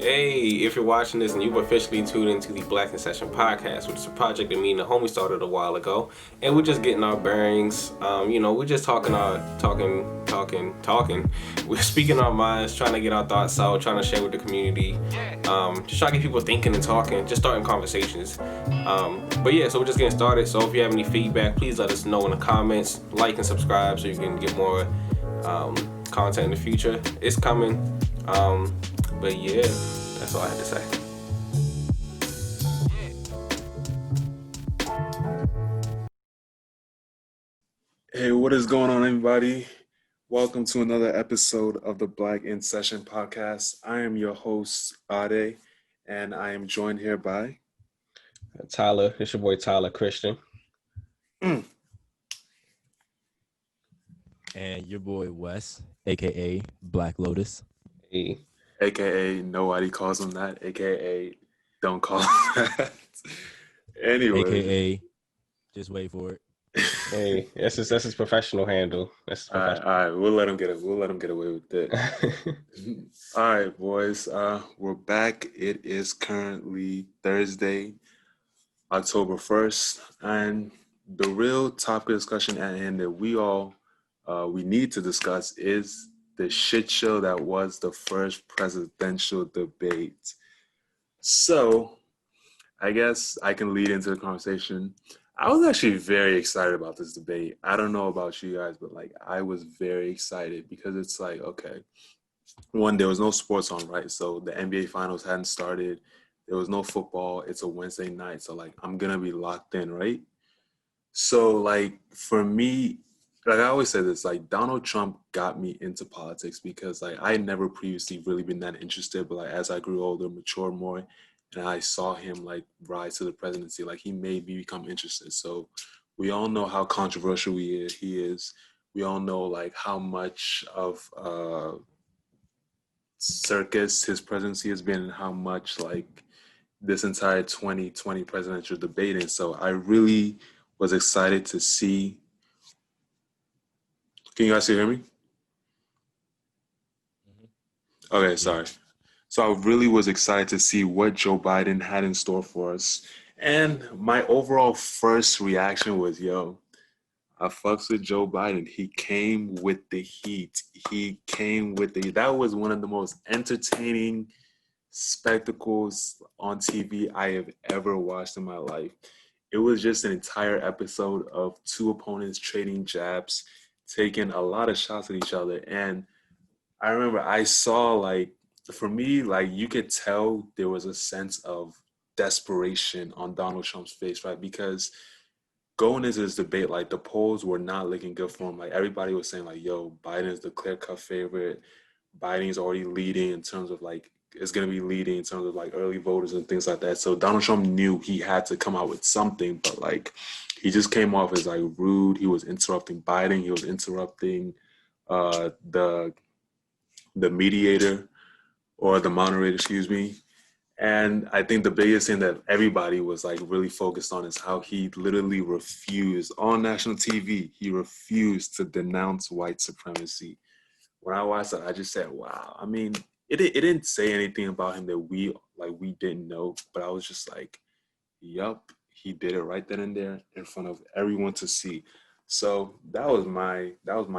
Hey, if you're watching this and you've officially tuned into the Black in Session podcast, which is a project that me and the homie started a while ago, and we're just getting our bearings. We're just talking. We're speaking our minds, trying to get our thoughts out, trying to share with the community, just trying to get people thinking and talking, just starting conversations. So we're just getting started. So if you have any feedback, please let us know in the comments, like and subscribe so you can get more content in the future. It's coming. But yeah, that's all I had to say. Hey, what is going on, everybody? Welcome to another episode of the Black in Session podcast. I am your host, Ade, and I am joined here by Tyler. It's your boy Tyler Christian. And your boy Wes, aka Black Lotus. Hey. AKA nobody calls him that, AKA don't call him that. Anyway. AKA just wait for it. Hey, that's his professional handle. All right, we'll let him get away with it. All right, boys. We're back. It is currently Thursday, October 1st, and the real topic of discussion at hand that we need to discuss is the shit show that was the first presidential debate. So, I guess I can lead into the conversation. I was actually very excited about this debate. I don't know about you guys, but I was very excited because it's like, okay, one, there was no sports on, right? So the NBA finals hadn't started. There was no football. It's a Wednesday night. So I'm going to be locked in, right? So for me, I always say this, Donald Trump got me into politics because I had never previously really been that interested, but as I grew older, matured more, and I saw him rise to the presidency, he made me become interested. So we all know how controversial he is. We all know how much of circus his presidency has been and how much this entire 2020 presidential debate. And so I really was excited to see. Can you guys still hear me? Okay, sorry. So I really was excited to see what Joe Biden had in store for us. And my overall first reaction was, I fucks with Joe Biden. He came with the heat. That was one of the most entertaining spectacles on TV I have ever watched in my life. It was just an entire episode of two opponents trading jabs, taking a lot of shots at each other. And I remember I saw for me, you could tell there was a sense of desperation on Donald Trump's face, right? Because going into this debate, the polls were not looking good for him. Everybody was saying Biden is the clear-cut favorite. Biden's already leading in terms of is going to be leading in terms of early voters and things like that. So Donald Trump knew he had to come out with something, but he just came off as rude. He was interrupting Biden. He was interrupting the mediator or the moderator, excuse me. And I think the biggest thing that everybody was really focused on is how he literally refused on national TV. He refused to denounce white supremacy. When I watched that, I just said, wow. I mean, it didn't say anything about him that we didn't know, but I was just yup, he did it right then and there in front of everyone to see. So that was my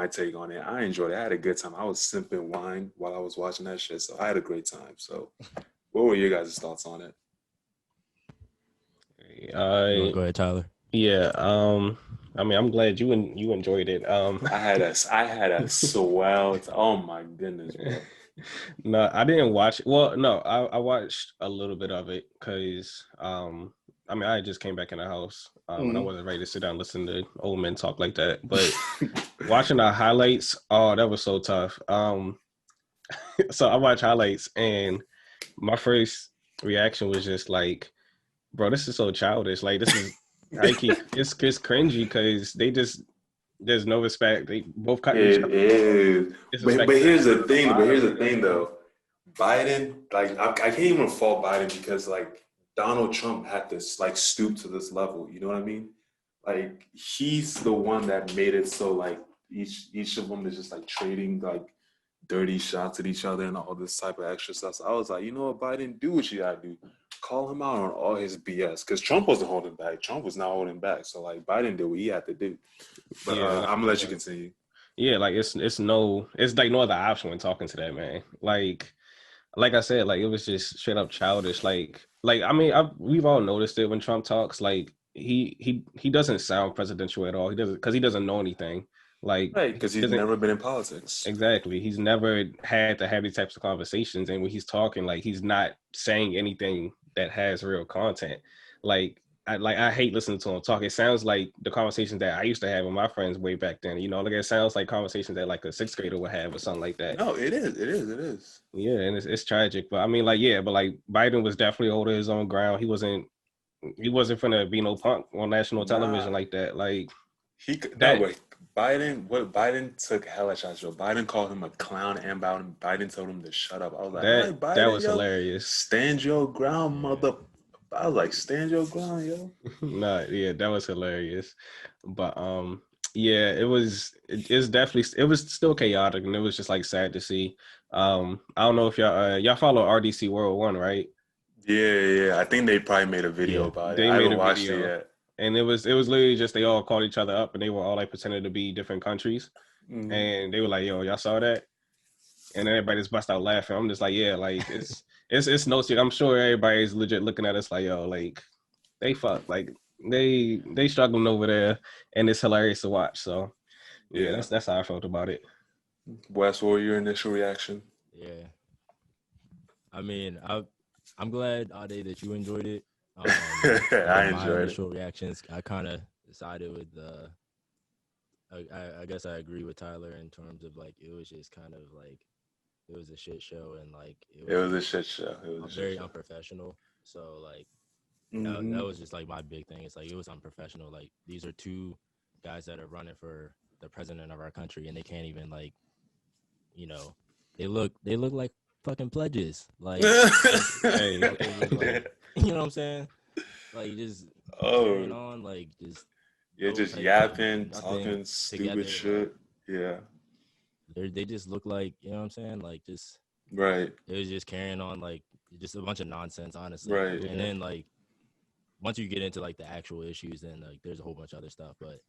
take on it. I enjoyed it. I had a good time. I was sipping wine while I was watching that shit, so I had a great time. So what were your guys' thoughts on it? Go ahead, Tyler. Yeah, I'm glad you enjoyed it. I had a swell. Oh my goodness, bro. No, I didn't watch it. Well, no, I watched a little bit of it because I just came back in the house and I wasn't ready to sit down and listen to old men talk like that. But watching the highlights, oh, that was so tough. So I watched highlights and my first reaction was just bro, this is so childish. This is it's cringy because there's no respect. They both cut each other. It is. But here's the thing though. Biden, I can't even fault Biden because Donald Trump had to stoop to this level. You know what I mean? He's the one that made it so each of them is just trading dirty shots at each other and all this type of extra stuff. So I was like, you know what, Biden, do what you gotta do. Call him out on all his BS. Because Trump wasn't holding back. Trump was not holding back. So like Biden did what he had to do. But Yeah, I'm gonna let you continue. yeah, like it's like no other option when talking to that man. Like I said, like it was just straight up childish. Like I mean, we've all noticed it when Trump talks. Like he doesn't sound presidential at all. He doesn't because he doesn't know anything. Like Right, because he he's doesn't never been in politics. exactly. He's never had to have these types of conversations, and when he's talking, like he's not saying anything that has real content. I hate listening to him talk. It sounds like the conversations that I used to have with my friends way back then. You know, like it sounds like conversations that like a sixth grader would have or something like that. No, it is. It is. It is. Yeah, and it's tragic. But I mean, like, yeah, but like Biden was definitely holding his own ground. He wasn't finna be no punk on national television like that. Like that. Wait. Biden took hella shots. Joe. Biden called him a clown, and Biden told him to shut up. I was like, hey, Biden, that was yo, hilarious. stand your ground, mother. I was like, stand your ground, yo. Nah, yeah, that was hilarious. But yeah, it's definitely it was still chaotic and it was just like sad to see. I don't know if y'all follow RDC World One, right? Yeah. I think they probably made a video about it. I haven't watched it yet. And it was literally just they all called each other up and they were all like pretending to be different countries. Mhm. And they were like, yo, y'all saw that? And then everybody just bust out laughing. I'm just like, yeah, like it's no secret. I'm sure everybody's legit looking at us like, yo, like they fuck. Like they struggling over there and it's hilarious to watch. So yeah, that's how I felt about it. Wes, what were your initial reaction? Yeah. I mean, I'm glad, Ade, that you enjoyed it. I enjoyed my it. initial reactions, I kind of sided with I guess I agree with Tyler in terms of like it was just kind of like it was a shit show and like it was a shit show. It was very unprofessional. So like that was just like my big thing. It's like it was unprofessional. Like these are two guys that are running for the president of our country and they can't even like, you know, they look like fucking pledges. Like, hey, like you know what I'm saying? Like just carrying on, like just just yapping, talking stupid shit. Like, they just look like, you know what I'm saying? Like just right. It was just carrying on like just a bunch of nonsense, honestly. Right. And then like once you get into like the actual issues, then like there's a whole bunch of other stuff. But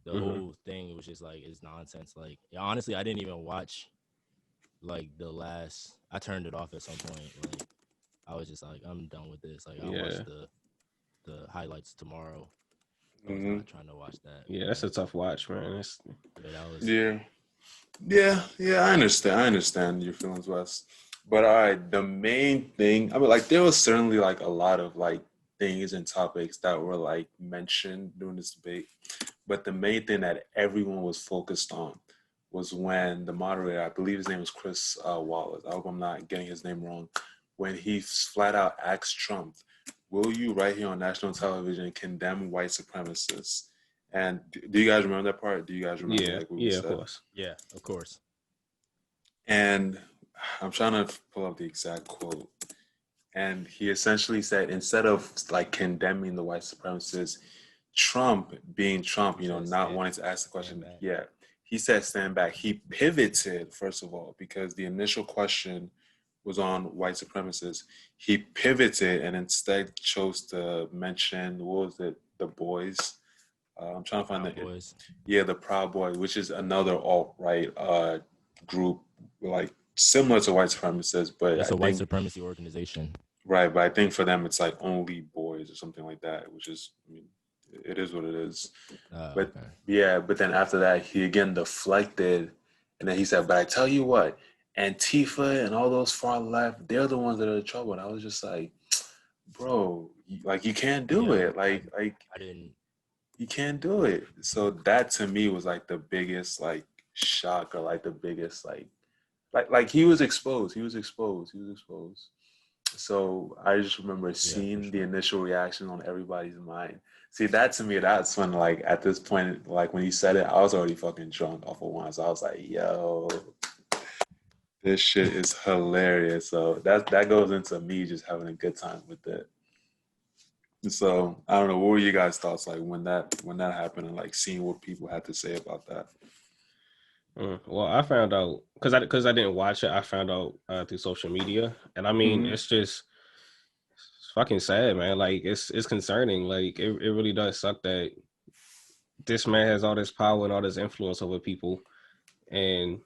the whole thing was just like it's nonsense. Like honestly, I didn't even watch like I turned it off at some point. Like I was just like, I'm done with this. Like I'll watch the highlights tomorrow. I was not trying to watch that. Yeah, that's a tough watch, man. I understand your feelings, Wes. But all right, the main thing, I mean, like there was certainly like a lot of like things and topics that were like mentioned during this debate. But the main thing that everyone was focused on was when the moderator, I believe his name was Chris Wallace, I hope I'm not getting his name wrong, when he flat out asked Trump, will you right here on national television condemn white supremacists? And do you guys remember that part? Do you guys remember? Yeah, like, what we said? Of course. Yeah, of course. And I'm trying to pull up the exact quote. And he essentially said, instead of like condemning the white supremacists, Trump being Trump, not wanting to ask the question. Yeah. He said, stand back. He pivoted, first of all, because the initial question was on white supremacists. He pivoted and instead chose to mention, what was it? The boys. I'm trying to find the Boys. Yeah, the Proud Boys, which is another alt-right group, like similar to white supremacists, but it's a white supremacy organization. Right, but I think for them it's like only boys or something like that, which is, I mean, it is what it is. But okay. Yeah, but then after that he again deflected, and then he said, "But I tell you what, Antifa and all those far left, they're the ones that are in trouble." And I was just like, bro, like you can't do it. Like I didn't. You can't do it. So that to me was like the biggest like shock, or like the biggest like he was exposed. So I just remember seeing the initial reaction on everybody's mind. See, that to me, that's when like at this point, like when he said it, I was already fucking drunk off of wine. So I was like, yo, this shit is hilarious. So that goes into me just having a good time with it. So I don't know, what were you guys' thoughts like when that happened, and like seeing what people had to say about that? Well, I found out because I didn't watch it. I found out through social media, and I mean, Mm-hmm. it's fucking sad, man. Like it's concerning. Like it really does suck that this man has all this power and all this influence over people, and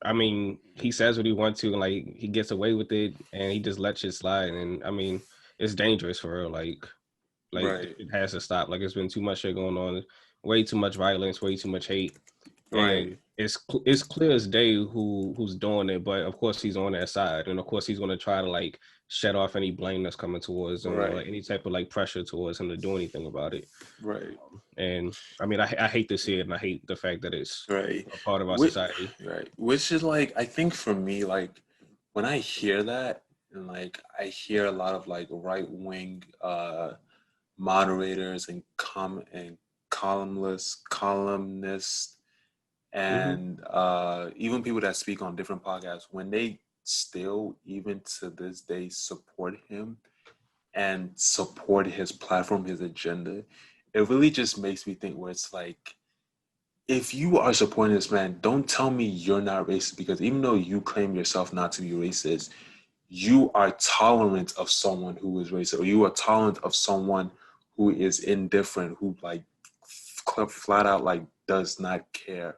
I mean, he says what he wants to, and like he gets away with it, and he just lets it slide. And I mean, it's dangerous for real. Like Right. it has to stop. Like it's been too much shit going on, way too much violence, way too much hate, Right. and it's clear as day who's doing it. But of course he's on that side, and of course he's going to try to like shut off any blame that's coming towards him or Right. any type of like pressure towards him to do anything about it. Right. And I mean, I hate to see it, and I hate the fact that it's Right. a part of our Which, society. right. Which is like, I think for me, like when I hear that, and like I hear a lot of like right wing moderators and columnists Mm-hmm. and even people that speak on different podcasts, when they still even to this day support him and support his platform, his agenda, it really just makes me think where it's like, if you are supporting this man, don't tell me you're not racist, because even though you claim yourself not to be racist, you are tolerant of someone who is racist, or you are tolerant of someone who is indifferent, who like flat out like does not care.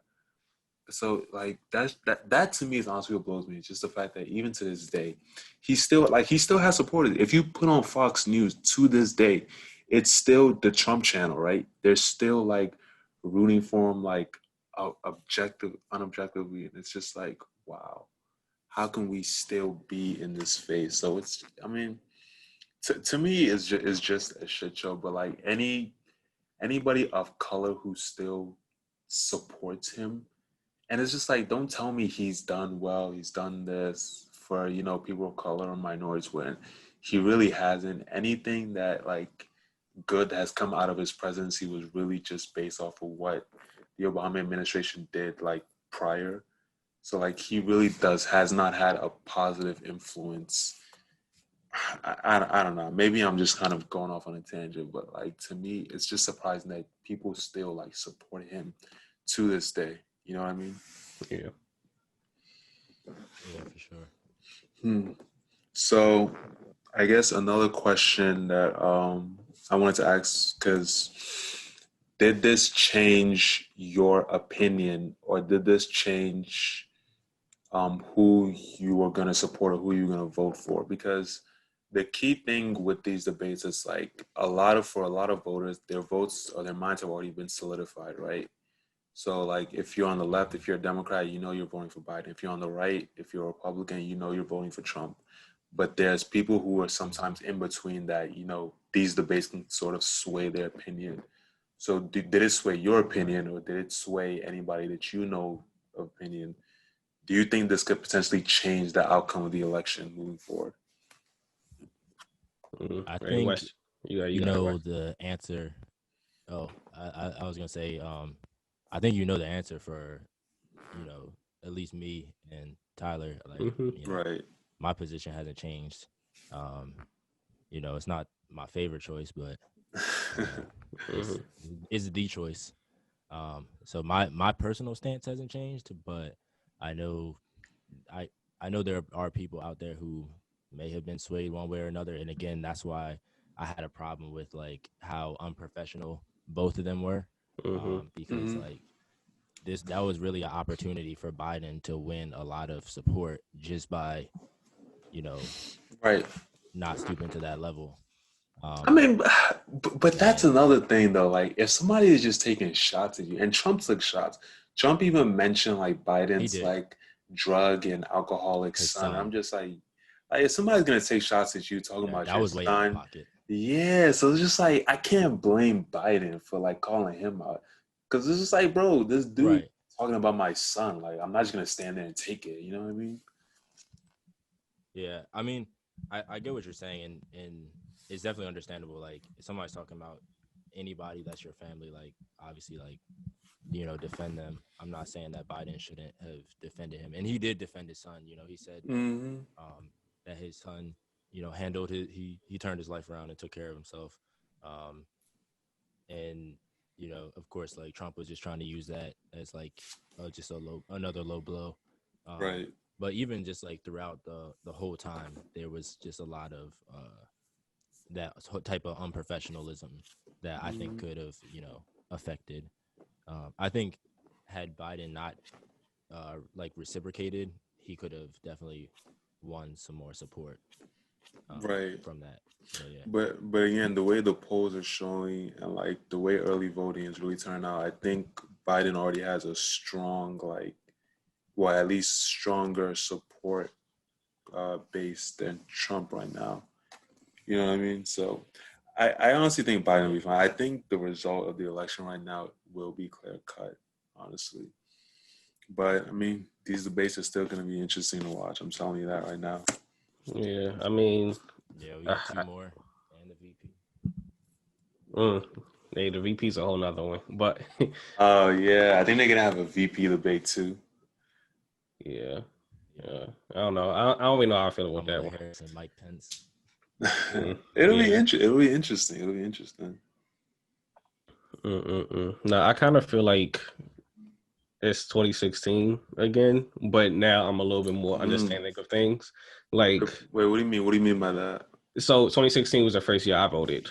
So like that to me is honestly what blows me. It's just the fact that even to this day, he still has supporters. If you put on Fox News to this day, it's still the Trump channel, right? They're still like rooting for him, like unobjectively, and it's just like, wow, how can we still be in this phase? So it's, I mean, to me, it's just a shit show. But like anybody of color who still supports him, and it's just like, don't tell me he's done well, he's done this for, people of color or minorities, when he really hasn't. Anything that like good that has come out of his presidency was really just based off of what the Obama administration did like prior. So like he really has not had a positive influence. I don't know. Maybe I'm just kind of going off on a tangent, but like to me, it's just surprising that people still like support him to this day. You know what I mean? Yeah. Yeah, for sure. Hmm. So I guess another question that I wanted to ask, because did this change your opinion, or did this change who you are going to support or who you're going to vote for? Because the key thing with these debates is like for a lot of voters, their votes or their minds have already been solidified, right? So like if you're on the left, if you're a Democrat, you know you're voting for Biden. If you're on the right, if you're a Republican, you know you're voting for Trump. But there's people who are sometimes in between that, these debates can sort of sway their opinion. So did it sway your opinion, or did it sway anybody that you know opinion? Do you think this could potentially change the outcome of the election moving forward? I Hey, think West, you got it, West. the answer. Oh, I was gonna say, I think the answer for, you know, at least me and Tyler. Like, Mm-hmm. Right. my position hasn't changed. Um, it's not my favorite choice, but Mm-hmm. it's it's the choice. So my personal stance hasn't changed, but I know I I know there are people out there who may have been swayed one way or another, and again, that's why I had a problem with like how unprofessional both of them were, Mm-hmm. because Mm-hmm. like that was really an opportunity for Biden to win a lot of support just by you know Right. not stooping to that level. I Um, mean, but that's and another thing though. Like, if somebody is just taking shots at you, and Trump took shots. Trump even mentioned like he Biden's did like drug and alcoholic his son. I'm son. just like if somebody's gonna take shots at you talking Yeah, about that your was way out of son, pocket. yeah. So it's just like I can't blame Biden for like calling him out, because it's just like, bro, this dude Right. talking about my son. Like, I'm not just gonna stand there and take it. You know what I mean? Yeah. I mean, I get what you're saying, and it's definitely understandable. Like, if somebody's talking about anybody that's your family, like obviously, like defend them. I'm not saying that Biden shouldn't have defended him, and he did defend his son. He said Mm-hmm. that his son, handled he turned his life around and took care of himself, um, and you know, of course, like Trump was just trying to use that as like just another low blow. Right. But even just like throughout the whole time, there was just a lot of that type of unprofessionalism that I think could have, you know, affected. I think had Biden not like reciprocated, he could have definitely won some more support Right. from that. So yeah, But again, the way the polls are showing and like the way early voting is really turning out, I think Biden already has a strong like, well, at least stronger support base than Trump right now. You know what I mean? So I honestly think Biden will be fine. I think the result of the election right now will be clear cut, honestly. But I mean, these debates are still going to be interesting to watch. I'm telling you that right now. Yeah, I mean, yeah, we got two more and the VP. mm, the VP's a whole nother one, but Oh yeah, I think they're gonna have a VP debate too. yeah, I don't know. I don't really know how I feel about that Kamala one. Harris and Mike Pence. Yeah. It'll be interesting. It'll be interesting. No, I kind of feel like it's 2016 again, but now I'm a little bit more understanding of things. Like, Wait, what do you mean? What do you mean by that? so 2016 was the first year I voted,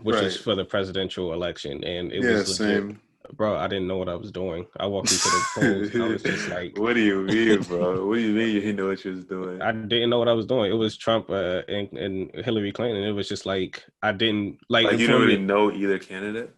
which was Right. for the presidential election, and it Yeah, was legit. same. Bro, I didn't know what I was doing. I walked into the polls and I was just like, What do you mean, bro? What do you mean you didn't know what you was doing? I didn't know what I was doing. It was Trump and Hillary Clinton. It was just like I didn't like Like you for didn't really me. know either candidate?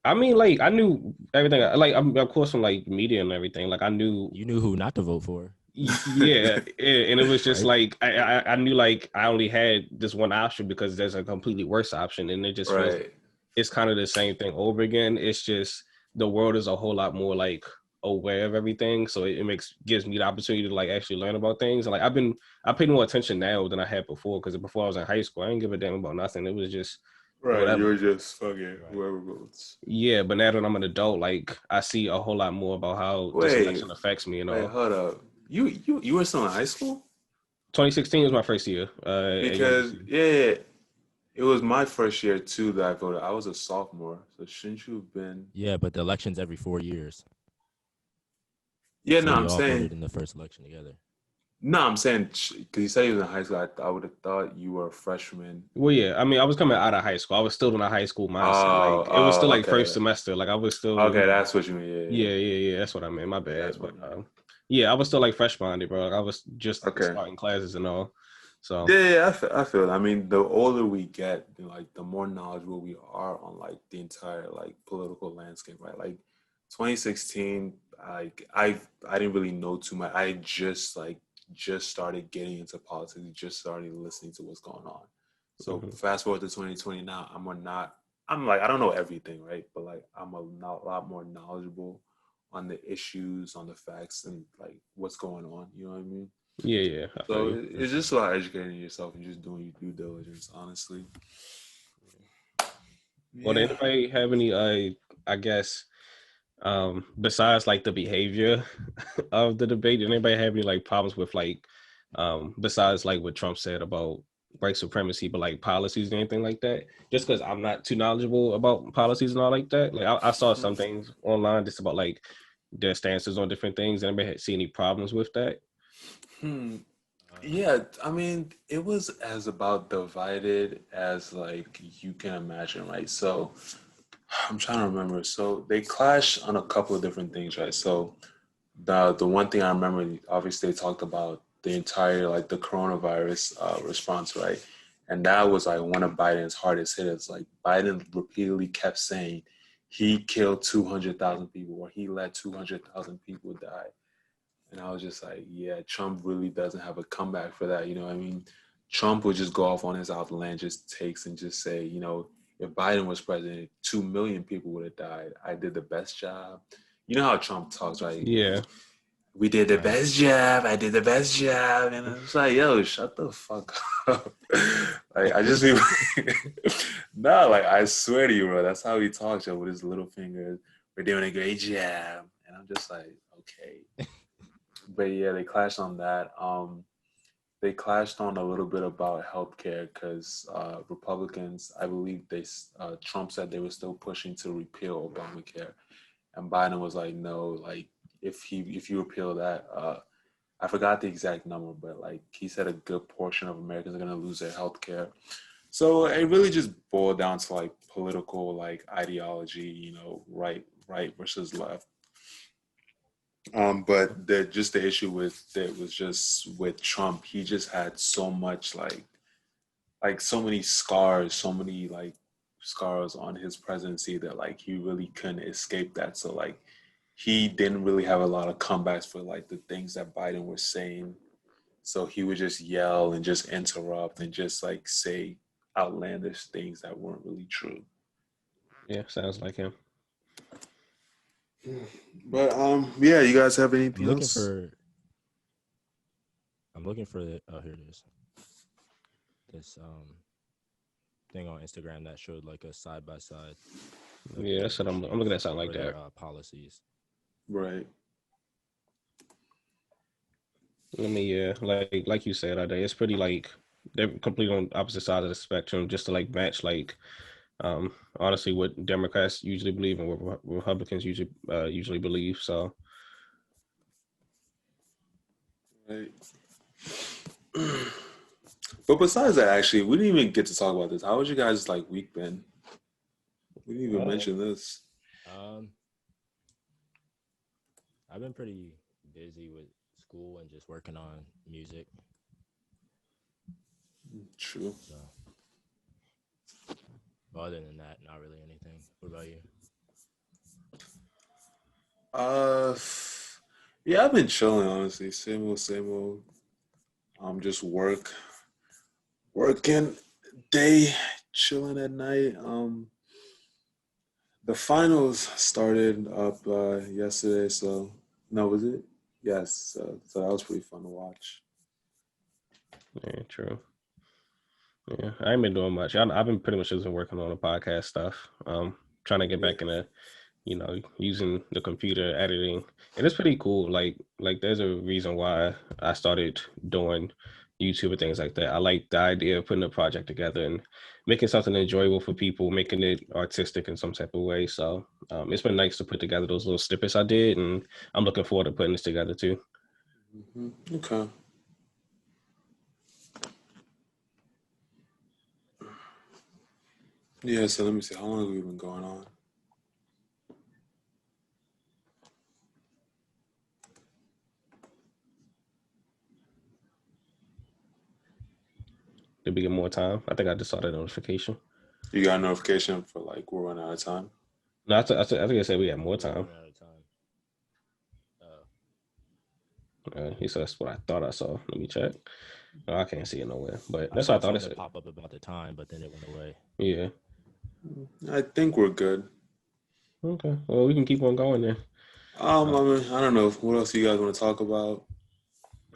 I mean, like I knew everything. Like I'm of course from like media and everything. Like I knew, You knew who not to vote for, and it was just right? like I knew like I only had this one option because there's a completely worse option, and it just feels like Right. it's kind of the same thing over again. It's just the world is a whole lot more like aware of everything, so it gives me the opportunity to like actually learn about things. And like I paid more attention now than I had before because before I was in high school, I didn't give a damn about nothing. It was just Right. You whatever. were just fucking Right. whoever votes. Yeah, but now that I'm an adult, like I see a whole lot more about how this Wait, election affects me and wait, all. hold up. You were still in high school? 2016 was my first year at Because UMBC. yeah, it was my first year too that I voted. I was a sophomore, so shouldn't you have been? Yeah, but the election's every 4 years, Yeah, so no, we I'm all saying voted in the first election together. no, I'm saying because you said you was in high school. I would have thought you were a freshman. Well, yeah, I mean, I was coming out of high school. I was still in a high school mindset. Like it was still like first Okay, semester. Like I was still, okay, that's what you mean. Yeah, yeah. That's what I meant. My yeah, bad. that's what But I mean. yeah, I was still like fresh minded, bro. Like, I was just Okay, starting classes and all. So yeah, I feel it. I mean, the older we get, like the more knowledgeable we are on like the entire like political landscape, right? Like 2016, like I didn't really know too much. I just started getting into politics, just started listening to what's going on. So mhm. fast forward to 2020 now, I'm like I don't know everything, right? But like I'm lot more knowledgeable on the issues, on the facts, and like what's going on. You know what I mean? Yeah, I feel So you. For it's just sure. about educating yourself and just doing your due diligence, honestly. Well, did Yeah. anybody have any I guess besides like the behavior of the debate, did anybody have any like problems with like besides like what Trump said about white supremacy, but like policies and anything like that? Just because I'm not too knowledgeable about policies and all like that. Like I saw some things online just about like their stances on different things. Anybody see any problems with that? Hmm. Uh, Yeah, I mean, it was as about divided as like you can imagine, right? So I'm trying to remember. So they clash on a couple of different things, right? So the one thing I remember, obviously, they talked about the entire like the coronavirus response, right? And that was like one of Biden's hardest hitters. Like Biden repeatedly kept saying he killed 200,000 people or he let 200,000 people die. And I was just like, yeah, Trump really doesn't have a comeback for that. You know what I mean? Trump would just go off on his outlandish takes and just say, you know, if Biden was president, 2 million people would have died. I did the best job. You know how Trump talks, right? Yeah, We did the right. best job. I did the best job. And I was like, yo, shut the fuck up. Like, I just be, no, like, I swear to you, bro, that's how he talks, yo, with his little fingers. We're doing a great job. And I'm just like, okay. But yeah, they clashed on that. they clashed on a little bit about healthcare because Republicans, I believe Trump said they were still pushing to repeal Obamacare, and Biden was like, no, like if you repeal that, I forgot the exact number, but like he said, a good portion of Americans are gonna lose their healthcare. So it really just boiled down to like political like ideology, right versus left. But the issue with it was just with Trump, he just had so much like so many scars, so many like scars on his presidency that like he really couldn't escape that. So like he didn't really have a lot of comebacks for like the things that Biden was saying. So he would just yell and just interrupt and just like say outlandish things that weren't really true. Yeah, sounds like him. But yeah, you guys have I'm anything looking else? oh, here it is. This thing on Instagram that showed like a side by side. Yeah, that's what I'm looking at something like that. Policies. Right. Like you said, Ade, it's pretty like they're completely on opposite sides of the spectrum, just to like match like honestly what Democrats usually believe and what Republicans usually believe. So Right. But besides that, actually, we didn't even get to talk about this. How was you guys like week been? We didn't even mention this. I've been pretty busy with school and just working on music. True. So, other than that, not really anything. What about you? Yeah, I've been chilling, honestly. Same old, same old. Just working day, chilling at night. The finals started up yesterday, so no, was it? Yes, so that was pretty fun to watch. yeah, true. Yeah, I ain't been doing much. I've been pretty much just been working on the podcast stuff. Trying to get back into, using the computer editing, and it's pretty cool. Like there's a reason why I started doing YouTube and things like that. I like the idea of putting a project together and making something enjoyable for people, making it artistic in some type of way. So it's been nice to put together those little snippets I did, and I'm looking forward to putting this together too. Mm-hmm. Okay. Yeah, so let me see. How long have we been going on? Did we get more time? I think I just saw that notification. You got a notification for like we're running out of time? No, I think I said we had more time. Out of time. He said that's what I thought I saw. Let me check. No, I can't see it nowhere. But I that's saw what I thought it something said. pop up about the time, but then it went away. Yeah. I think we're good. Okay. Well, we can keep on going then. I mean, I don't know. What else you guys want to talk about?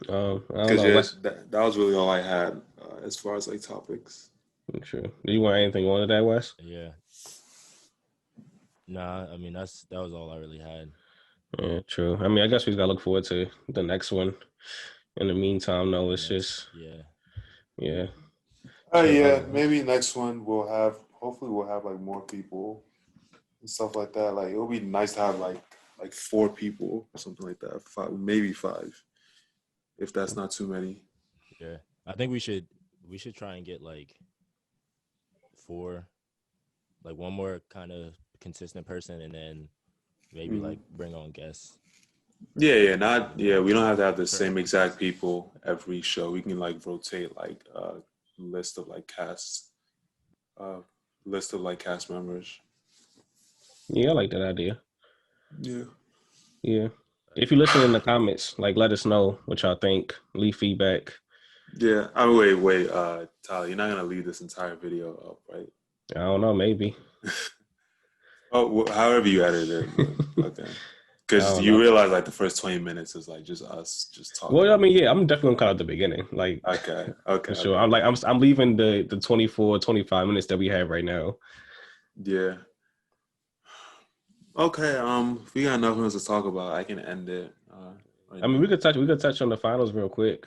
I don't Because know. that was really all I had as far as like topics. True. Do you want anything on to that, Wes? Yeah. Nah, I mean that was all I really had. Yeah, true. I mean, I guess we gotta look forward to the next one. In the meantime, no, it's just yeah. Yeah, maybe next one hopefully we'll have like more people and stuff like that. Like it'll be nice to have like 4 people or something like that. 5, maybe 5, if that's not too many. Yeah, I think we should try and get like 4, like one more kind of consistent person, and then maybe like bring on guests. Yeah. We don't have to have the same exact people every show. We can like rotate like list of like cast members. Yeah, I like that idea. Yeah. Yeah. If you listen in the comments, like let us know what y'all think. Leave feedback. Yeah. I mean, wait, Tyler, you're not gonna leave this entire video up, right? I don't know, maybe. Oh, however you edit it. Okay. Because you realize like the first 20 minutes is like just us just talking. Well, I mean, yeah, I'm definitely gonna cut out the beginning. Like okay. For sure. I'm leaving the 24, 25 minutes that we have right now. Yeah. Okay, if we got nothing else to talk about, I can end it. I mean, we could touch on the finals real quick.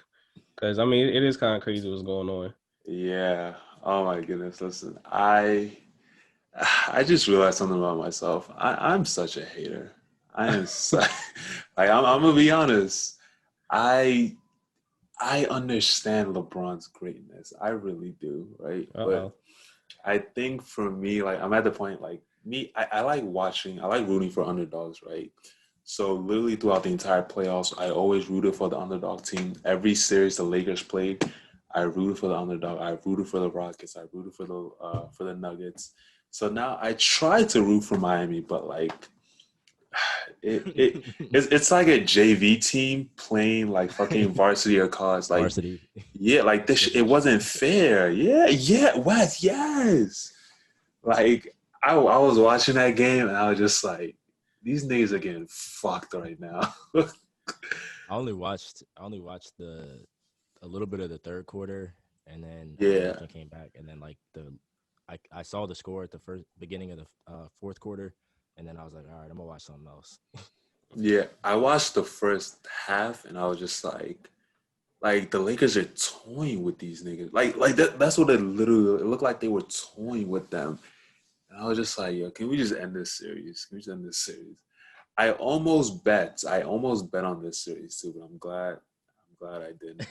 Because I mean, it is kind of crazy what's going on. Yeah. Oh my goodness. Listen, I just realized something about myself. I'm such a hater. I am such like I'm gonna be honest. I I understand LeBron's greatness. I really do, right? But Uh-oh. I think for me, like I'm at the point like me, I like watching, I like rooting for underdogs, right? So literally throughout the entire playoffs, I always rooted for the underdog team. Every series the Lakers played, I rooted for the underdog. I rooted for the Rockets. I rooted for the Nuggets. So now I try to root for Miami, but like it, it it's like a JV team playing like fucking varsity or college. Like Varsity yeah, like this. It scrimmage. wasn't fair. Yeah, yeah, Wes, yes. Like I was watching that game and I was just like, these niggas are getting fucked right now. I only watched the a little bit of the third quarter, and then Yeah, Houston came back, and then like I saw the score at the first beginning of the fourth quarter, and then I was like, all right, I'm gonna watch something else. yeah. I watched the first half and I was just like the Lakers are toying with these niggas. Like that's what it literally it looked like they were toying with them. And I was just like, yo, can we just end this series? Can we just end this series? I almost bet on this series too, but I'm glad I didn't.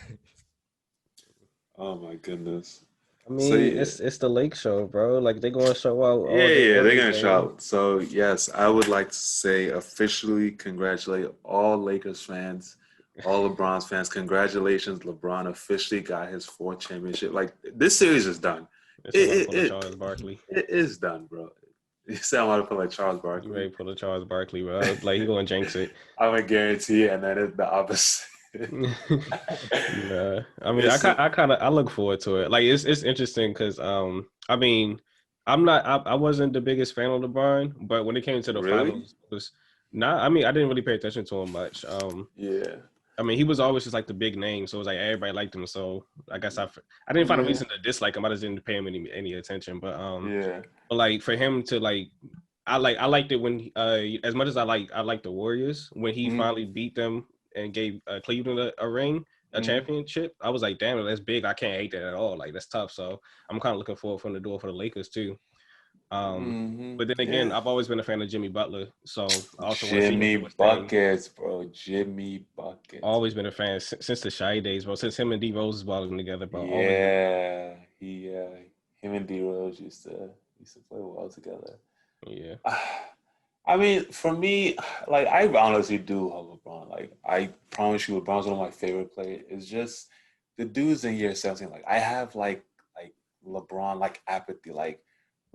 Oh my goodness. I So mean, yeah. it's the Lake Show, bro. Like they gonna show out Yeah, all day, yeah, they're every gonna day. shout. So yes, I would like to say officially congratulate all Lakers fans, all LeBron's fans. Congratulations, LeBron officially got his fourth championship. Like this series is done. It's about to It pull a it Charles Barkley. it is done, bro. You sound like feel like Charles You ready Barkley. to pull a Charles Barkley, bro? Like he gonna jinx it. I'm a guarantee, and then it's the opposite. Nah, I mean, It's I kind of I look forward to it. Like it's interesting because I mean, I wasn't the biggest fan of LeBron, but when it came to the really, finals, it was not. I mean, I didn't really pay attention to him much. yeah, I mean, he was always just like the big name, so it was like everybody liked him. So I guess I didn't find a yeah, reason to dislike him. I just didn't pay him any attention. yeah. But like for him to like, I liked it when as much as I like the Warriors when he Mm-hmm. finally beat them and gave Cleveland a ring, a Mm-hmm. championship. I was like, damn, that's big. I can't hate that at all. Like that's tough. So I'm kind of looking forward for him to do it for the Lakers too. Mm-hmm. But then again, Yeah. I've always been a fan of Jimmy Butler, so I also want to see him Jimmy do his thing. Buckets, bro. Jimmy Buckets. Always been a fan since the Shy days, bro. Since him and D Rose was balling together, bro. Always been a fan. Yeah, him and D Rose used to play well together. Yeah. I mean, for me, like I honestly do love LeBron. Like I promise you, LeBron's one of my favorite players. It's just the dudes in year 17. Like I have like LeBron like apathy. Like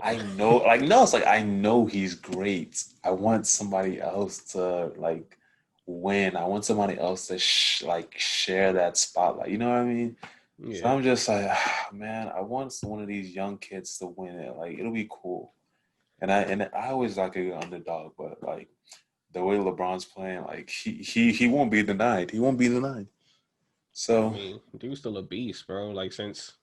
I know, like no, it's like I know he's great. I want somebody else to like win. I want somebody else to like share that spotlight. You know what I mean? So Yeah. I'm just like, man, I want one of these young kids to win it. Like it'll be cool. And I always like a good underdog, but like the way LeBron's playing, like he won't be denied. He won't be denied. I So mean, dude's still a beast, bro. Like since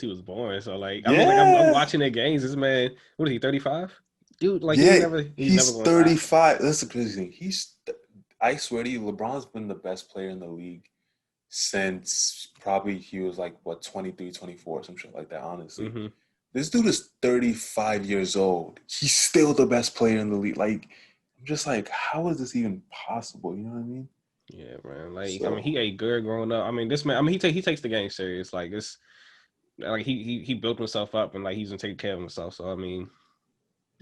he was born. So like, I mean, like I'm yeah, watching the games. This man, what is he, 35? Dude, like yeah, he's never he's gonna stop. 35. That's the crazy thing. I swear to you, LeBron's been the best player in the league since probably he was like what 23, 24, some shit like that. Honestly, Hmm. this dude is 35 years old. He's still the best player in the league. Like I'm just like, how is this even possible? You know what I mean? Yeah, man. Like, I mean, So. he ate good growing up. I mean, this man, I mean, he takes the game serious. Like it's like he built himself up and like he's gonna take care of himself. So I mean,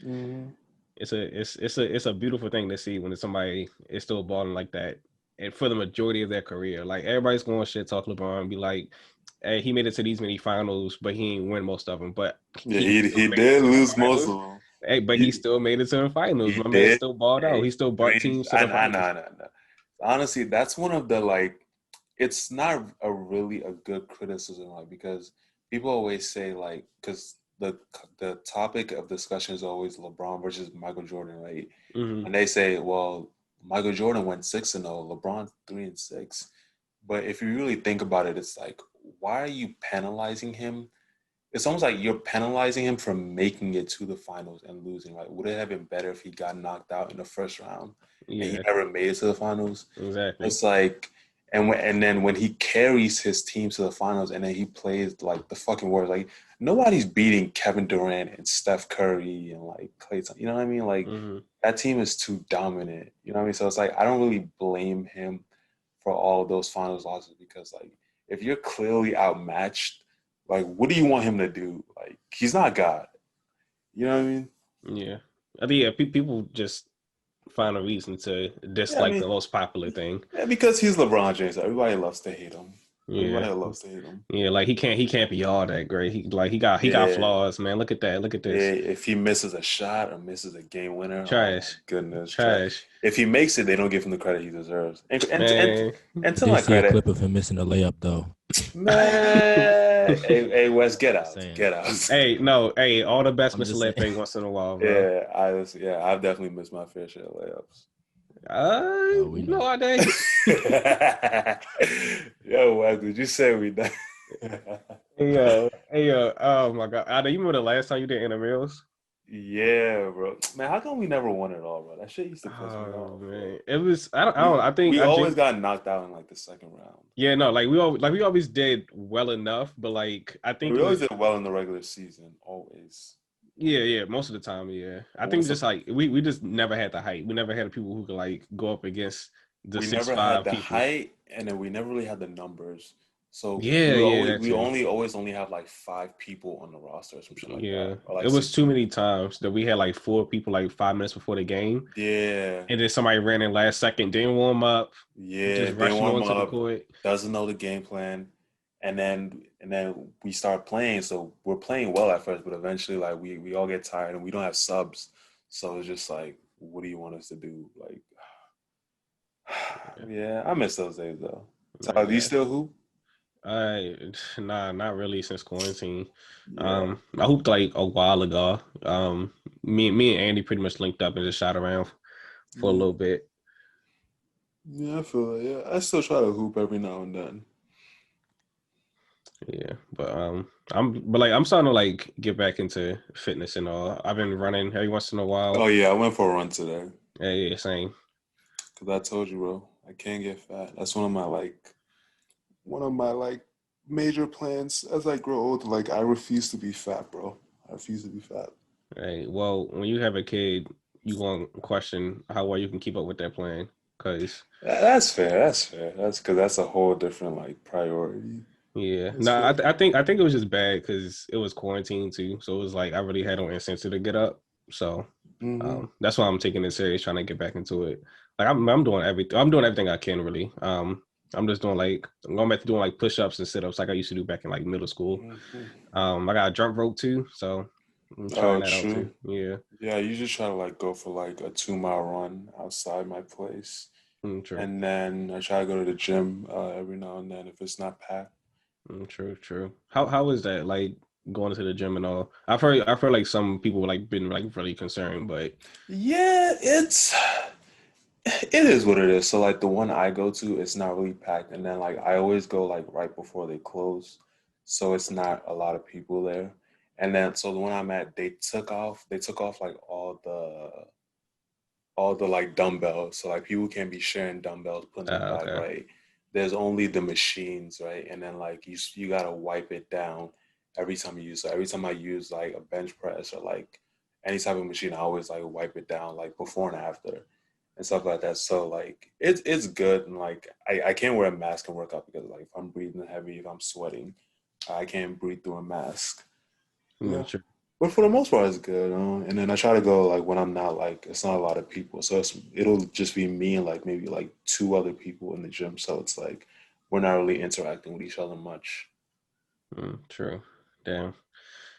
Mhm. it's a beautiful thing to see when somebody is still balling like that, and for the majority of their career, like everybody's going to shit talk LeBron and be like, "Hey, he made it to these many finals, but he ain't win most of them, but Yeah, he still he made it did to the lose most of finals." them. Hey, but he He, still made it to the finals. he My man did. still balled out. Hey, He still brought three. teams to the I know, finals. I know, I know. Honestly, that's one of the like. It's not a really a good criticism, like because people always say like because the topic of discussion is always LeBron versus Michael Jordan, right? Hmm. And they say, well, Michael Jordan went 6-0, LeBron 3-6. But if you really think about it, it's like, why are you penalizing him? It's almost like you're penalizing him for making it to the finals and losing. Like, would it have been better if he got knocked out in the first round and he Yeah, never made it to the finals? exactly. It's like, And then when he carries his team to the finals and then he plays like the fucking Warriors, like nobody's beating Kevin Durant and Steph Curry and like Klay Thompson. You know what I mean? Like that team is too dominant. You know what I mean? So it's like I don't really blame him for all of those finals losses because like if you're clearly outmatched, like what do you want him to do? Like he's not God. You know what I mean? Yeah. I think people just find a reason to dislike the most popular thing. Yeah, because he's LeBron James. Everybody loves to hate him. Yeah. Everybody loves to hate him. Yeah, like he can't be all that great. He got flaws, man. Look at that. Look at this. Yeah, if he misses a shot or misses a game winner, Trash. Oh goodness, trash. If he makes it, they don't give him the credit he deserves. And to my credit, a clip of him missing a layup though. Man, hey, Wes, get out, get out. Hey, no, hey, all the best missing layup once in a while, bro. I've definitely missed my fair share of layups. No, I didn't. Yo, Wes, did you say we done? Hey, yo, oh my God. Ada, you remember the last time you did intramurals? Yeah, bro. Man, how come we never won it all, bro? That shit used to piss me off. Man. It was I think we always got knocked out in like the second round. Yeah, no, we always did well enough, but like I think we always did well in the regular season, always. Yeah, most of the time, yeah. I think just like we just never had the height. We never had people who could like go up against the 6'5" people. We never had the height, and then we never really had the numbers. So we always only have like 5 people on the roster or some shit like that. Or like it was too many times that we had like 4 people like 5 minutes before the game. Yeah. And then somebody ran in last second, didn't warm up. Yeah, just rushing onto the court. Doesn't know the game plan. And then we start playing. So we're playing well at first, but eventually like we all get tired and we don't have subs. So it's just like, what do you want us to do? Like yeah, I miss those days though. So do you still hoop? Not really since quarantine. Yeah. I hooped like a while ago. Me and Andy pretty much linked up and just shot around for a little bit. Yeah, I feel like I still try to hoop every now and then. Yeah, but I'm starting to like get back into fitness and all. I've been running every once in a while. Oh yeah, I went for a run today. Yeah, same. Cause I told you, bro, I can't get fat. That's one of my major plans as I grow older. Like I refuse to be fat, bro. I refuse to be fat. Right. Well, when you have a kid, you won't question how well you can keep up with that plan. Cause that's fair. That's because that's a whole different like priority. Yeah. No, I think it was just bad because it was quarantine too. So it was like I really had no incentive to get up. So that's why I'm taking it serious, trying to get back into it. Like I'm doing everything. I'm doing everything I can really. I'm just doing I'm going back to doing like push-ups and sit-ups like I used to do back in like middle school. I got a jump rope too, so I'm trying that out too. Yeah. Yeah, I usually try to like go for like a 2-mile run outside my place. True. And then I try to go to the gym every now and then if it's not packed. True. How is that like going to the gym and all? I've heard like some people like been like really concerned, but yeah, it is what it is. So like the one I go to, it's not really packed, and then like I always go like right before they close, so it's not a lot of people there. And then so the one I'm at, they took off like all the like dumbbells, so like people can't be sharing dumbbells, putting them back, right? There's only the machines, right? And then like you gotta wipe it down every time you use. So every time I use like a bench press or like any type of machine, I always like wipe it down like before and after and stuff like that. So like it's good, and like I can't wear a mask and work out because like if I'm breathing heavy, if I'm sweating, I can't breathe through a mask. Yeah, sure. But for the most part, it's good. And then I try to go like when I'm not like it's not a lot of people, so it'll just be me and like maybe like 2 other people in the gym. So it's like we're not really interacting with each other much. True. Damn.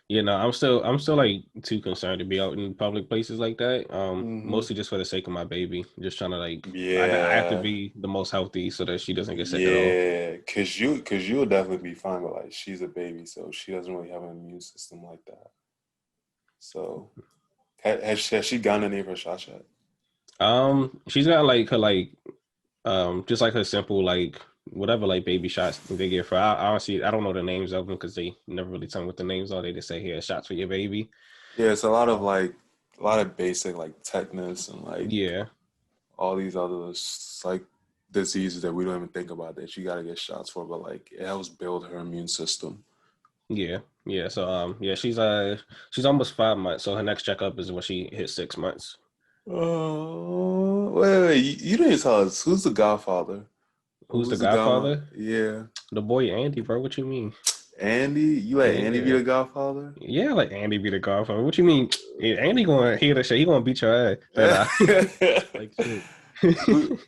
Yeah, no, I'm still like too concerned to be out in public places like that. Mostly just for the sake of my baby. Just trying to like I have to be the most healthy so that she doesn't get sick at all. Yeah, cause you'll definitely be fine, but like she's a baby, so she doesn't really have an immune system like that. So has she gotten any of her shots yet? She's got like her just like her simple like whatever like baby shots they give her. I honestly I don't know the names of them because they never really tell me what the names are. They just say here shots for your baby. Yeah, it's a lot of basic like tetanus and like all these others like diseases that we don't even think about that you got to get shots for, but like it helps build her immune system. Yeah, yeah. So yeah, she's almost 5 months. So her next checkup is when she hits 6 months. Oh, wait. You didn't tell us who's the Godfather? Who's the Who's the Godfather? Godfather? Yeah, The boy Andy, bro. What you mean? Andy. You let Andy be Yeah, the Godfather? yeah. Like Andy be the Godfather. What you mean? Yeah, Andy gonna hear that shit. He gonna beat your ass. Like shit.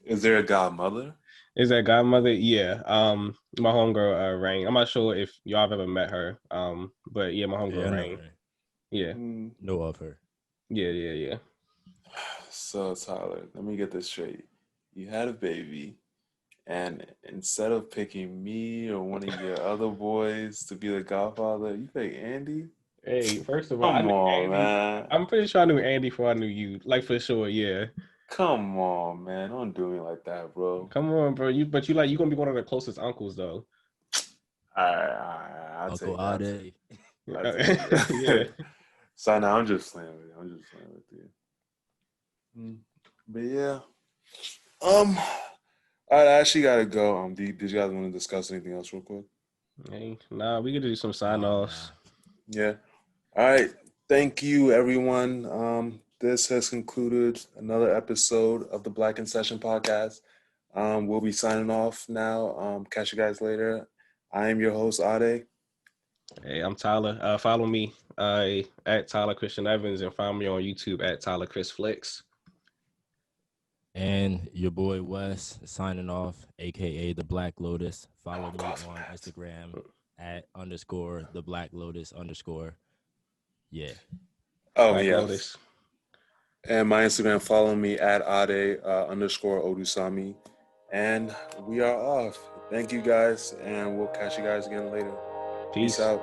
Is there a godmother? Is that godmother? Yeah. My homegirl Rain. I'm not sure if y'all have ever met her. But yeah, my homegirl Yeah, I know Rain. her. Yeah. Know of her. Yeah. So Tyler, let me get this straight. You had a baby, and instead of picking me or one of your other boys to be the Godfather, you pick Andy? Hey, first of all, I Come knew on, Andy. man. I'm pretty sure I knew Andy before I knew you. Like for sure, yeah. Come on, man. Don't do me like that, bro. Come on, bro. But you gonna be one of the closest uncles though. I'll Uncle take that. Ade. I'll take Yeah. that. So now I'm just playing with you. I'm just playing with you. But yeah. I actually gotta go. Did you guys want to discuss anything else real quick? Hey, nah, we could do some sign offs. Yeah. All right. Thank you, everyone. This has concluded another episode of the Black in Session podcast. We'll be signing off now. Catch you guys later. I am your host, Ade. Hey, I'm Tyler. Follow me at Tyler Christian Evans and find me on YouTube at Tyler Chris Flicks. And your boy Wes signing off, aka the Black Lotus. Follow me on Instagram at _ the Black Lotus _ Yeah. Oh, Black yeah. Lotus. And my Instagram, follow me at Ade _ Odusami. And we are off. Thank you guys, and we'll catch you guys again later. Peace out.